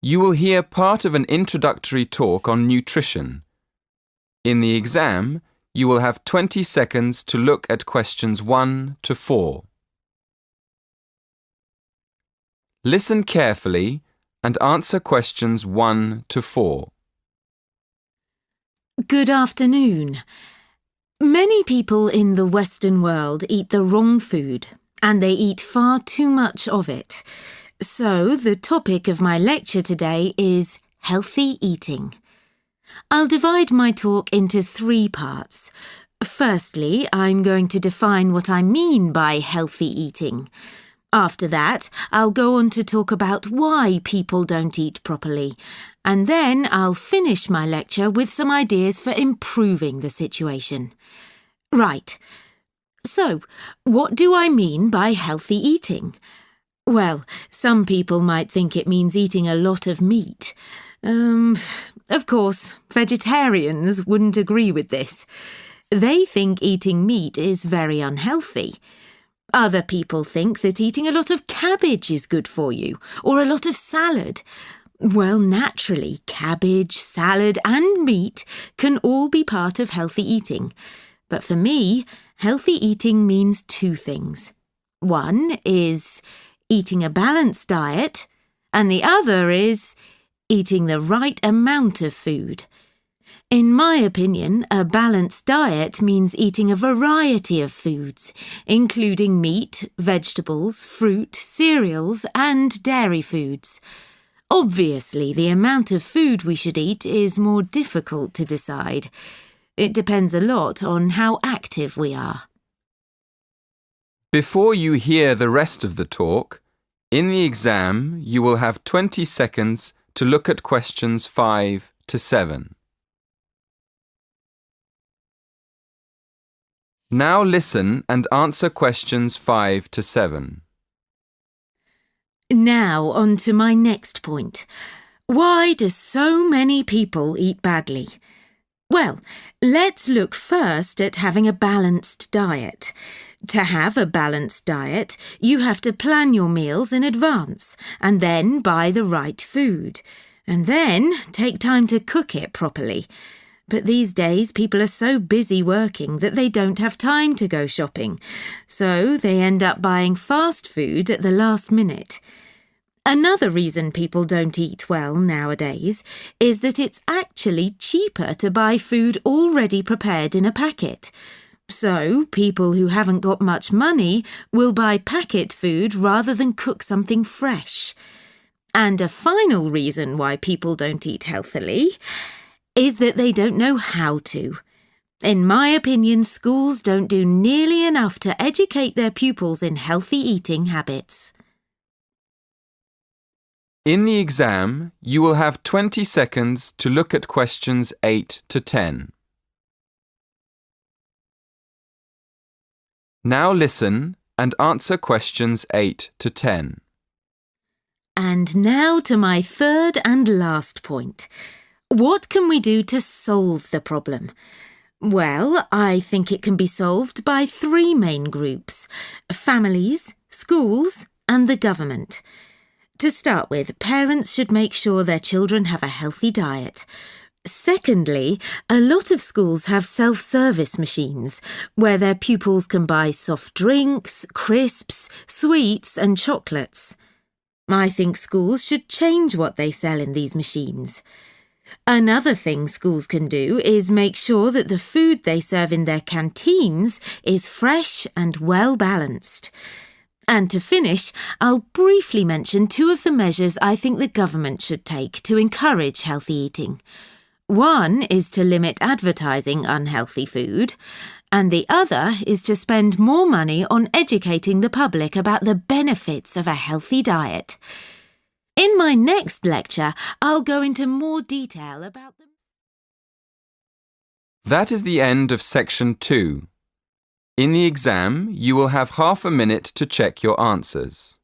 You will hear part of an introductory talk on nutrition. In the exam, you will have 20 seconds to look at questions 1 to 4. Listen carefully and answer questions 1 to 4. Good afternoon. Many people in the Western world eat the wrong food, and they eat far too much of it. So, the topic of my lecture today is healthy eating. I'll divide my talk into 3 parts. Firstly, I'm going to define what I mean by healthy eating. After that, I'll go on to talk about why people don't eat properly. And then I'll finish my lecture with some ideas for improving the situation. Right. So, what do I mean by healthy eating? Well, some people might think it means eating a lot of meat. Of course, vegetarians wouldn't agree with this. They think eating meat is very unhealthy. Other people think that eating a lot of cabbage is good for you, or a lot of salad. Well, naturally, cabbage, salad and meat can all be part of healthy eating. But for me, healthy eating means 2 things. One is eating a balanced diet, and the other is eating the right amount of food. In my opinion, a balanced diet means eating a variety of foods, including meat, vegetables, fruit, cereals, and dairy foods. Obviously, the amount of food we should eat is more difficult to decide. It depends a lot on how active we are. Before you hear the rest of the talk, in the exam you will have 20 seconds to look at questions 5 to 7. Now listen and answer questions 5 to 7. Now on to my next point. Why do so many people eat badly? Well, let's look first at having a balanced diet. To have a balanced diet, you have to plan your meals in advance and then buy the right food, and then take time to cook it properly. But these days, people are so busy working that they don't have time to go shopping, so they end up buying fast food at the last minute. Another reason people don't eat well nowadays is that it's actually cheaper to buy food already prepared in a packet. So, people who haven't got much money will buy packet food rather than cook something fresh. And a final reason why people don't eat healthily is that they don't know how to. In my opinion, schools don't do nearly enough to educate their pupils in healthy eating habits. In the exam, you will have 20 seconds to look at questions 8 to 10. Now listen and answer questions 8 to 10. And now to my third and last point. What can we do to solve the problem? Well, I think it can be solved by 3 main groups: families, schools, and the government. To start with, parents should make sure their children have a healthy diet. Secondly, a lot of schools have self-service machines where their pupils can buy soft drinks, crisps, sweets and chocolates. I think schools should change what they sell in these machines. Another thing schools can do is make sure that the food they serve in their canteens is fresh and well-balanced. And to finish, I'll briefly mention 2 of the measures I think the government should take to encourage healthy eating. One is to limit advertising unhealthy food, and the other is to spend more money on educating the public about the benefits of a healthy diet. In my next lecture, I'll go into more detail about them. That is the end of section 2. In the exam, you will have half a minute to check your answers.